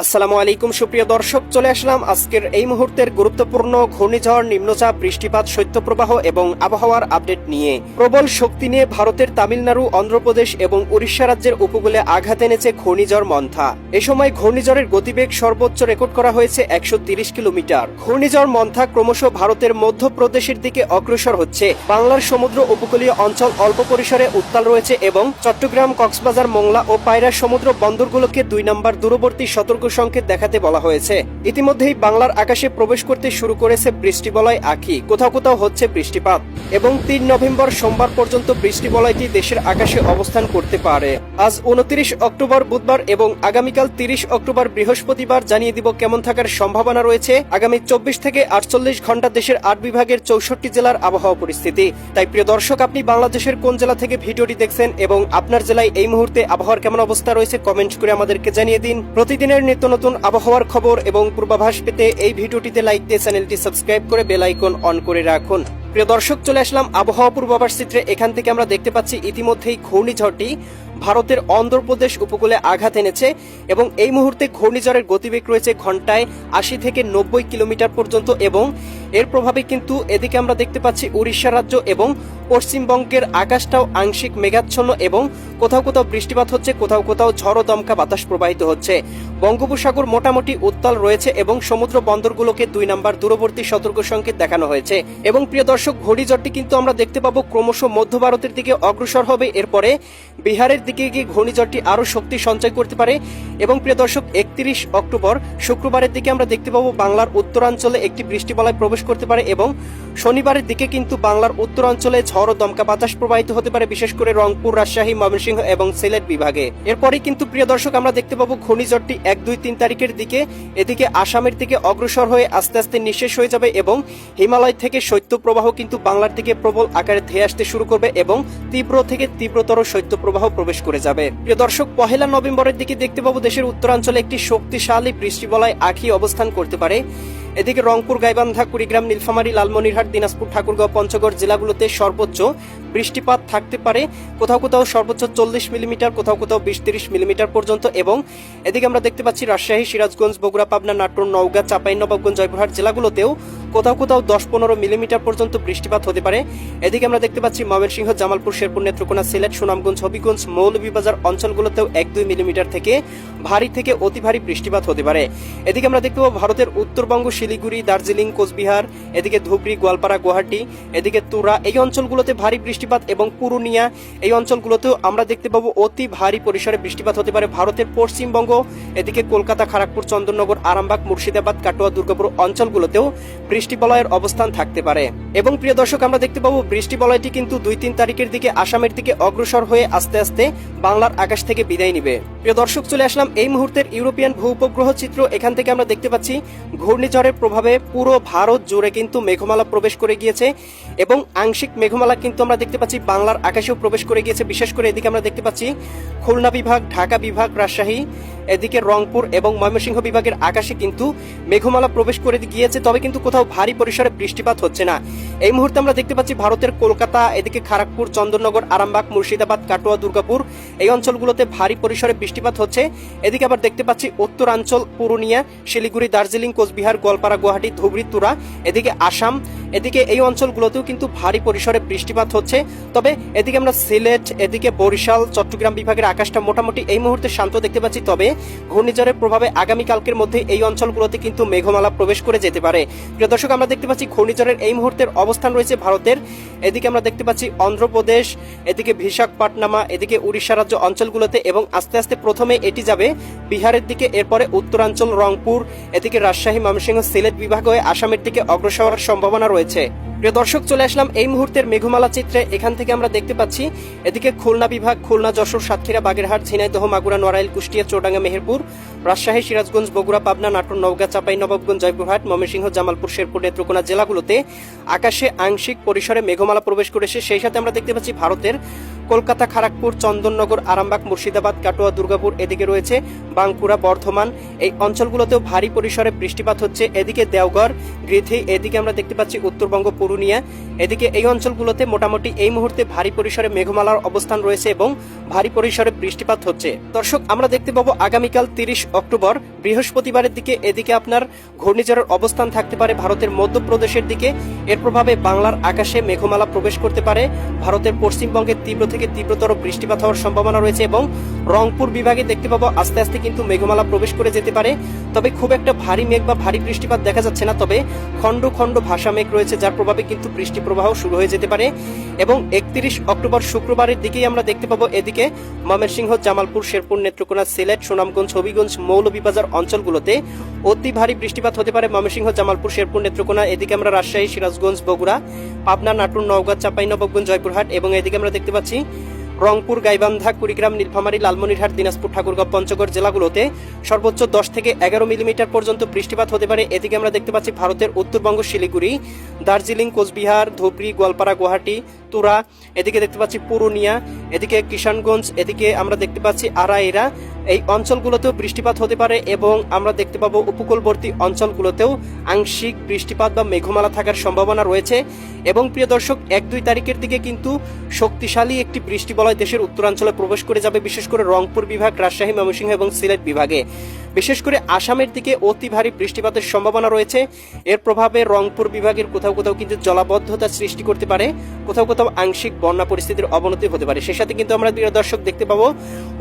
আসসালামু আলাইকুম সুপ্রিয় দর্শক, চলে আসলাম আজকের এই মুহূর্তের গুরুত্বপূর্ণ ঘূর্ণিঝড়, নিম্নচাপ, বৃষ্টিপাত, শৈত্যপ্রবাহ এবং আবহাওয়ার আপডেট নিয়ে। প্রবল শক্তি নিয়ে ভারতের তামিলনাড়ু, অন্ধ্রপ্রদেশ এবং উড়িষ্যা রাজ্যের উপকূলে আঘাত এনেছে ঘূর্ণিঝড় মন্থা। এ সময় ঘূর্ণিঝড়ের গতিবেগ সর্বোচ্চ রেকর্ড করা হয়েছে 130 কিলোমিটার। ঘূর্ণিঝড় মন্থা ক্রমশ ভারতের মধ্যপ্রদেশের দিকে অগ্রসর হচ্ছে। বাংলার সমুদ্র উপকূলীয় অঞ্চল অল্প পরিসরে উত্তাল রয়েছে এবং চট্টগ্রাম, কক্সবাজার, মোংলা ও পায়রা সমুদ্র বন্দরগুলোকে 2 নম্বর দূরবর্তী সতর্ক সংকেত দেখাতে বলা হয়েছে। ইতিমধ্যেই বাংলার আকাশে প্রবেশ করতে শুরু করেছে বৃষ্টিবলয় আঁখি। কোথাও কোথাও হচ্ছে বৃষ্টিপাত এবং 3 নভেম্বর সোমবার পর্যন্ত বৃষ্টিবলয়টি দেশের আকাশে অবস্থান করতে পারে। আজ 29 অক্টোবর বুধবার এবং আগামীকাল 30 অক্টোবর বৃহস্পতিবার জানিয়ে দিব কেমন থাকার সম্ভাবনা রয়েছে আগামী 24 থেকে 48 ঘন্টা দেশের 8 বিভাগের 64 জেলার আবহাওয়া পরিস্থিতি। তাই প্রিয় দর্শক, আপনি বাংলাদেশের কোন জেলা থেকে ভিডিওটি দেখছেন এবং আপনার জেলায় এই মুহূর্তে আবহাওয়ার কেমন অবস্থা রয়েছে কমেন্ট করে আমাদেরকে জানিয়ে দিন। প্রতিদিনের নিত্য নতুন আবহাওয়ার খবর এবং পূর্বাভাস পেতে এই ভিডিওটিতে লাইক দিয়ে চ্যানেলটি সাবস্ক্রাইব করে বেল আইকন অন করে রাখুন। প্রিয় দর্শক, চলে আসলাম আবহাওয়া পূর্বাভাস চিত্রে। এখান থেকে আমরা দেখতে পাচ্ছি ইতিমধ্যেই ঘূর্ণিঝড়টি ভারতের অন্ধ্রপ্রদেশ উপকূলে আঘাত এনেছে এবং এই মুহূর্তে ঘূর্ণিঝড়ের গতিবেগ রয়েছে ঘন্টায় 80 থেকে 90 কিলোমিটার পর্যন্ত এবং এর প্রভাবে কিন্তু এদিকে আমরা দেখতে পাচ্ছি উড়িষ্যা রাজ্য এবং পশ্চিমবঙ্গের আকাশটাও আংশিক মেঘাচ্ছন্ন এবং কোথাও কোথাও বৃষ্টিপাত হচ্ছে, কোথাও কোথাও ঝড়ো দমকা বাতাস প্রবাহিত হচ্ছে। বঙ্গোপসাগর মোটামুটি উত্তাল রয়েছে এবং সমুদ্র বন্দরগুলোকে 2 নম্বর দূরবর্তী সতর্ক সংকেত দেখানো হয়েছে। এবং প্রিয় দর্শক, ঘূর্ণিঝড়টি কিন্তু আমরা দেখতে পাবো ক্রমশ মধ্য ভারতের দিকে অগ্রসর হবে। এরপরে বিহারের দিকে গিয়ে ঘূর্ণিঝড়টি আরো শক্তি সঞ্চয় করতে পারে এবং প্রিয় দর্শক 31 অক্টোবর শুক্রবারের দিকে আমরা দেখতে পাবো বাংলার উত্তরাঞ্চলে একটি বৃষ্টিবলয় প্রবেশ করতে পারে এবং শনিবারের দিকে কিন্তু বাংলার উত্তরাঞ্চলে ঝড় ও দমকা বাতাস প্রবাহিত হতে পারে, বিশেষ করে রংপুর, রাজশাহী, ময়মনসিংহ এবং সিলেট বিভাগে। এরপরে কিন্তু প্রিয় দর্শক আমরা দেখতে পাবো ঘূর্ণিঝড়টি 1, 2, 3 তারিখের দিকে এদিকে আসামের দিকে অগ্রসর হয়ে আস্তে আস্তে নিঃশেষ হয়ে যাবে এবং হিমালয় থেকে শৈত্যপ্রবাহ কিন্তু বাংলার দিকে প্রবল আকারে ধেয়ে আসতে শুরু করবে এবং তীব্র থেকে তীব্রতর শৈত্যপ্রবাহ প্রবেশ করে যাবে। প্রিয় দর্শক, 1 নভেম্বরের দিকে দেখতে পাবো দেশের উত্তরাঞ্চলে একটি শক্তিশালী বৃষ্টিবলয় আঁখি অবস্থান করতে পারে। এদিকে রংপুর, গাইবান্ধা, কুড়িগ্রাম, নীলফামারী, লালমনিরহাট, দিনাজপুর, ঠাকুরগাঁও, পঞ্চগড় জেলাগুলোতে সর্বোচ্চ বৃষ্টিপাত থাকতে পারে। কোথাও কোথাও সর্বোচ্চ 40 মিলিমিটার, কোথাও কোথাও 20-30 মিলিমিটার পর্যন্ত। এবং এদিকে আমরা দেখতে পাচ্ছি রাজশাহী, সিরাজগঞ্জ, বগুড়া, পাবনা, নাটোর, নওগাঁ, চাঁপাইনবাবগঞ্জ, জয়পুরহাট জেলাগুলোতেও কোথাও কোথাও 10-15 মিলিমিটার পর্যন্ত বৃষ্টিপাত হতে পারে। এদিকে আমরা দেখতে পাচ্ছি ময়মনসিংহ, জামালপুর, শেরপুর, নেত্রকোনা, সিলেট, সুনামগঞ্জ, হবিগঞ্জ, মৌলভীবাজার অঞ্চলগুলোতেও 1-2 মিলিমিটার থেকে ভারী থেকে অতি ভারী বৃষ্টিপাত হতে পারে। এদিকে আমরা দেখতে পাবো ভারতের উত্তরবঙ্গ, শিলিগুড়ি, দার্জিলিং, কোচবিহার, এদিকে ধুবড়ি, গোয়ালপাড়া, গুয়াহাটি, এদিকে তুরা এই অঞ্চলগুলোতে ভারী বৃষ্টিপাত এবং পুরুলিয়া এই অঞ্চলগুলোতেও আমরা দেখতে পাবো অতি ভারী পরিসরে বৃষ্টিপাত হতে পারে। ভারতের পশ্চিমবঙ্গ, এদিকে কলকাতা, খড়গপুর, চন্দননগর, আরামবাগ, মুর্শিদাবাদ, কাটোয়া, দুর্গাপুর অঞ্চলগুলোতেও বৃষ্টিবলয়ের অবস্থান থাকতে পারে। এবং প্রিয় দর্শক, আমরা দেখতে পাবো বৃষ্টিবলয়টি কিন্তু 2-3 তারিখের দিকে আসামের দিকে অগ্রসর হয়ে আস্তে আস্তে বাংলার আকাশ থেকে বিদায় নিবে। প্রিয় দর্শক, চলে আসলাম এই মুহূর্তের ইউরোপিয়ান ভূ-উপগ্রহ চিত্র। এখান থেকে আমরা দেখতে পাচ্ছি ঘূর্ণিঝড়ের প্রভাবে পুরো ভারত জুড়ে কিন্তু মেঘমালা প্রবেশ করে গিয়েছে এবং আংশিক মেঘমালা কিন্তু আমরা দেখতে পাচ্ছি বাংলার আকাশেও প্রবেশ করে গিয়েছে। বিশেষ করে এদিকে আমরা দেখতে পাচ্ছি খুলনা বিভাগ, ঢাকা বিভাগ, রাজশাহী, এদিকে রংপুর এবং ময়মনসিংহ বিভাগের আকাশে কিন্তু মেঘমালা প্রবেশ করে গিয়েছে, তবে কিন্তু কোথাও ভারী পরিসরে বৃষ্টিপাত হচ্ছে না। এই মুহূর্তে আমরা দেখতে পাচ্ছি ভারতের কলকাতা, এদিকে খড়গপুর, চন্দননগর, আরামবাগ, মুর্শিদাবাদ, কাটোয়া, দুর্গাপুর এই অঞ্চলগুলোতে ভারী পরিসরে বৃষ্টিপাত হচ্ছে। এদিকে আবার দেখতে পাচ্ছি উত্তরাঞ্চল, পুরুলিয়া, শিলিগুড়ি, দার্জিলিং, কোচবিহার, গোয়ালপাড়া, গুয়াহাটি, ধুবড়ি, তুরা, এদিকে আসাম, এদিকে এই অঞ্চলগুলোতেও কিন্তু ভারী পরিসরে বৃষ্টিপাত হচ্ছে। তবে এদিকে আমরা সিলেট, এদিকে বরিশাল, চট্টগ্রাম বিভাগের আকাশটা মোটামুটি এই মুহূর্তে শান্ত দেখতে পাচ্ছি। তবে ঘূর্ণিঝড়ের প্রভাবে আগামীকালকের মধ্যে এই অঞ্চলগুলোতে কিন্তু মেঘমালা প্রবেশ করে যেতে পারে। প্রিয় দর্শক, আমরা দেখতে পাচ্ছি ঘূর্ণিঝড়ের এই মুহূর্তের অবস্থান রয়েছে ভারতের এদিকে আমরা দেখতে পাচ্ছি অন্ধ্রপ্রদেশ, এদিকে বিশাখাপট্টনম, এদিকে উড়িষ্যা রাজ্য অঞ্চলগুলোতে এবং আস্তে আস্তে প্রথমে এটি যাবে বিহারের দিকে, এরপরে উত্তরাঞ্চল, রংপুর, এদিকে রাজশাহী, ময়মনসিংহ, সিলেট বিভাগ হয়ে আসামের দিকে অগ্রসর হওয়ার সম্ভাবনা রয়েছে। প্রিয় দর্শক, চলে আসলাম এই মুহূর্তের মেঘমালা চিত্রে। এখান থেকে আমরা দেখতে পাচ্ছি এদিকে খুলনা বিভাগ, খুলনা, যশোর, সাতক্ষীরা, বাগেরহাট, ঝিনাইদহ, মাগুরা, নড়াইল, কুষ্টিয়া, চুয়াডাঙ্গা, মেহেরপুর, রাজশাহী, সিরাজগঞ্জ, বগুড়া, পাবনা, নাটোর, নওগাঁ, চাঁপাইনবাবগঞ্জ, জয়পুরহাট, ময়মনসিংহ, জামালপুর, শেরপুর, নেত্রকোনা জেলাগুলোতে আকাশে আংশিক পরিসরে মেঘমালা প্রবেশ করেছে। সেই সাথে আমরা দেখতে পাচ্ছি ভারতের কলকাতা, খড়গপুর, চন্দননগর, আরামবাগ, মুর্শিদাবাদ, কাটোয়া, দুর্গাপুর, এদিকে রয়েছে বাঁকুড়া, বর্ধমান এই অঞ্চলগুলোতেও ভারী পরিসরে বৃষ্টিপাত হচ্ছে। এদিকে দেওঘর, গৃথি, এদিকে আমরা দেখতে পাচ্ছি উত্তরবঙ্গ, পুরুলিয়া, এদিকে এই অঞ্চলগুলোতে মোটামুটি এই মুহূর্তে ভারী পরিসরে মেঘমালার অবস্থান রয়েছে এবং ভারী পরিসরে বৃষ্টিপাত হচ্ছে। দর্শক, আমরা দেখতে পাবো আগামীকাল 30 অক্টোবর বৃহস্পতিবারের দিকে এদিকে আপনার ঘূর্ণিঝড়ের অবস্থান থাকতে পারে ভারতের মধ্যপ্রদেশের দিকে। এর প্রভাবে বাংলার আকাশে মেঘমালা প্রবেশ করতে পারে। ভারতের পশ্চিমবঙ্গে তীব্র থেকে তীব্রতর বৃষ্টিপাত হওয়ার সম্ভাবনা রয়েছে এবং রংপুর বিভাগে দেখতে পাবো আস্তে আস্তে কিন্তু মেঘমালা প্রবেশ করে যেতে পারে। তবে খুব একটা ভারী মেঘ বা ভারী বৃষ্টিপাত দেখা যাচ্ছে না, তবে খণ্ড খণ্ড ভাসা মেঘ রয়েছে, যার প্রভাবে কিন্তু বৃষ্টি প্রবাহ শুরু হয়ে যেতে পারে। এবং 31 অক্টোবর শুক্রবারের দিকেই আমরা দেখতে পাবো এদিকে ময়মনসিংহ, জামালপুর, শেরপুর, নেত্রকোনা, সিলেট, সুনামগঞ্জ, হবিগঞ্জ, মৌলভীবাজার অঞ্চলগুলোতে অতি ভারী বৃষ্টিপাত হতে পারে। ময়মনসিংহ, জামালপুর, শেরপুর, নেত্রকোনা, এদিকে আমরা রাজশাহী, সিরাজগঞ্জ, বগুড়া, পাবনা, নাটোর, নওগাঁ, চাঁপাইনবাবগঞ্জ, জয়পুরহাট এবং এদিকে আমরা দেখতে পাচ্ছি রংপুর, গাইবান্ধা, কুড়িগ্রাম, নীলফামারী, লালমনিরহাট, দিনাজপুর, ঠাকুরগাঁও, পঞ্চগড় জেলাগুলোতে সর্বোচ্চ 10 থেকে 11 মিলিমিটার পর্যন্ত বৃষ্টিপাত হতে পারে। এদিকে আমরা দেখতে পাচ্ছি ভারতের উত্তরবঙ্গ, শিলিগুড়ি, দার্জিলিং, কোচবিহার, ধুবড়ী, গোয়ালপাড়া, গুয়াহাটি, তুরা, এদিকে দেখতে পাচ্ছি পুরুলিয়া, এদিকে কিষানগঞ্জ, এদিকে আমরা দেখতে পাচ্ছি আড়াইরা, এই অঞ্চলগুলোতেও বৃষ্টিপাত হতে পারে এবং আমরা দেখতে পাবো উপকূলবর্তী অঞ্চলগুলোতেও আংশিক বৃষ্টিপাত বা মেঘমালা থাকার সম্ভাবনা রয়েছে। এবং প্রিয় দর্শক, 1-2 তারিখের দিকে কিন্তু শক্তিশালী একটি বৃষ্টি বলয় দেশের উত্তরাঞ্চলে প্রবেশ করে যাবে, বিশেষ করে রংপুর বিভাগ, রাজশাহী, ময়মনসিংহ এবং সিলেট বিভাগে। বিশেষ করে আসামের দিকে অতি ভারী বৃষ্টিপাতের সম্ভাবনা রয়েছে। এর প্রভাবে রংপুর বিভাগের কোথাও কোথাও কিন্তু জলাবদ্ধতা সৃষ্টি করতে পারে, কোথাও কোথাও আংশিক বন্যা পরিস্থিতির অবনতি হতে পারে। সেই সাথে কিন্তু আমরা প্রিয় দর্শক দেখতে পাবো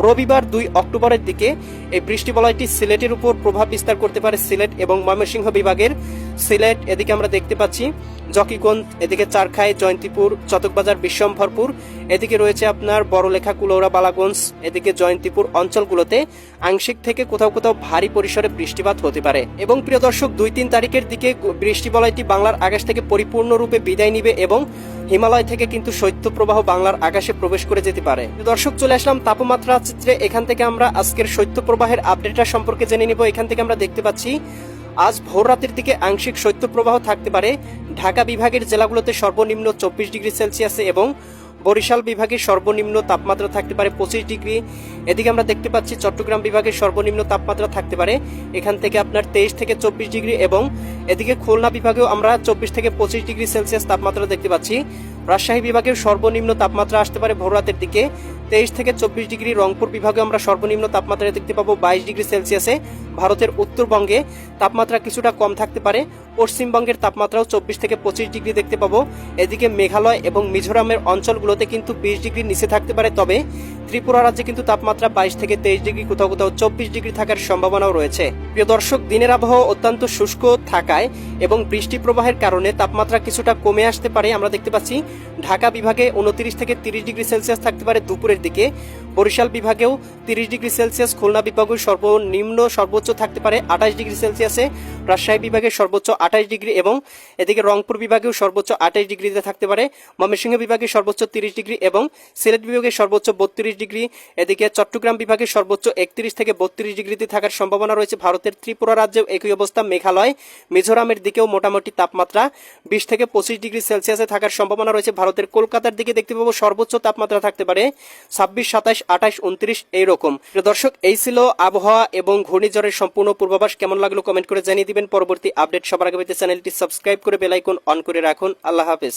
রবিবার 2 অক্টোবরের দিকে এই বৃষ্টি বলয়টি সিলেটের উপর প্রভাব বিস্তার করতে পারে। সিলেট এবং ময়মনসিংহ বিভাগের সিলেট, এদিকে আমরা দেখতে পাচ্ছি জকিগঞ্জ, এদিকে চারখাই, জয়ন্তীপুর, চতকবাজার, বিশ্বম্ভরপুর, এদিকে রয়েছে আপনার বড়লেখা, কুলৌড়া, বালাগঞ্জ, এদিকে জয়ন্তীপুর অঞ্চলগুলোতে আংশিক থেকে কোথাও কোথাও ভারী পরিসরে বৃষ্টিপাত হতে পারে। এবং প্রিয় দর্শক, 2-3 তারিখের দিকে বৃষ্টি বলয়টি বাংলার আকাশ থেকে পরিপূর্ণরূপে বিদায় নিবে এবং হিমালয় থেকে কিন্তু শৈত্যপ্রবাহ বাংলার আকাশে প্রবেশ করে যেতে পারে। দর্শক, চলে আসলাম তাপমাত্রা চিত্রে। এখান থেকে আমরা আজকের শৈত্যপ্রবাহের আপডেটটা সম্পর্কে জেনে নিব। এখান থেকে আমরা দেখতে পাচ্ছি আজ ভোর রাতের দিকে আংশিক শৈত্যপ্রবাহ থাকতে পারে ঢাকা বিভাগের জেলাগুলোতে সর্বনিম্ন 24 ডিগ্রি সেলসিয়াসে এবং বরিশাল বিভাগের সর্বনিম্ন তাপমাত্রা থাকতে পারে 25 ডিগ্রি। এদিকে আমরা দেখতে পাচ্ছি চট্টগ্রাম বিভাগের সর্বনিম্ন তাপমাত্রা থাকতে পারে এখান থেকে আপনার 23 থেকে 24 ডিগ্রি এবং এদিকে খুলনা বিভাগেও আমরা 24 থেকে 25 ডিগ্রি সেলসিয়াস তাপমাত্রা দেখতে পাচ্ছি। রাজশাহী বিভাগের সর্বনিম্ন তাপমাত্রা আসতে পারে ভোর রাতের দিকে 23 থেকে 24 ডিগ্রি। রংপুর বিভাগে আমরা সর্বনিম্ন তাপমাত্রা দেখতে পাবো 22 ডিগ্রি সেলসিয়াসে। ভারতের উত্তরবঙ্গে তাপমাত্রা কিছুটা কম থাকতে পারে। পশ্চিমবঙ্গের তাপমাত্রাও 24 থেকে 25 ডিগ্রি দেখতে পাবো। এদিকে মেঘালয় এবং মিজোরামের অঞ্চলগুলোতে কিন্তু 20 ডিগ্রির নিচে থাকতে পারে। তবে ত্রিপুরা রাজ্যে কিন্তু তাপমাত্রা 22 থেকে 23 ডিগ্রি, কোথাও কোথাও 24 ডিগ্রি থাকার সম্ভাবনাও রয়েছে। প্রিয় দর্শক, দিনের আবহাওয়া অত্যন্ত শুষ্ক থাকায় এবং বৃষ্টি প্রবাহের কারণে তাপমাত্রা কিছুটা কমে আসতে পারে। আমরা দেখতে পাচ্ছি ঢাকা বিভাগে 29 থেকে 30 ডিগ্রি সেলসিয়াস থাকতে পারে দুপুরের দিকে। বরিশাল বিভাগেও 30 ডিগ্রি সেলসিয়াস, খুলনা বিভাগেও সর্বনিম্ন সর্বোচ্চ থাকতে পারে 28 ডিগ্রি সেলসিয়াসে, রাজশাহী বিভাগের সর্বোচ্চ 28 ডিগ্রি এবং এদিকে রংপুর বিভাগেও সর্বোচ্চ 28 ডিগ্রিতে থাকতে পারে। ময়মনসিংহ বিভাগের সর্বোচ্চ 30 ডিগ্রি এবং সিলেট বিভাগের সর্বোচ্চ 32 ডিগ্রি। এদিকে চট্টগ্রাম বিভাগের সর্বোচ্চ 31 থেকে 32 ডিগ্রিতে থাকার সম্ভাবনা রয়েছে। ভারতের ত্রিপুরা রাজ্যেও একই অবস্থা। মেঘালয়, মিজোরামের দিকেও মোটামুটি তাপমাত্রা 20 থেকে 25 ডিগ্রি সেলসিয়াসে থাকার সম্ভাবনা রয়েছে। ভারতের কলকাতার দিকে দেখতে পাবো সর্বোচ্চ তাপমাত্রা থাকতে পারে 26, 27, 28, 29 এইরকম। দর্শক, এই ছিল আবহাওয়া এবং ঘূর্ণিঝড়ের সম্পূর্ণ পূর্বাভাস। কেমন লাগলো কমেন্ট করে জানিয়ে দিবেন। পরবর্তী আপডেট সবার আগে পেতে চ্যানেলটি সাবস্ক্রাইব করে বেল আইকন অন করে রাখুন। আল্লাহ হাফেজ।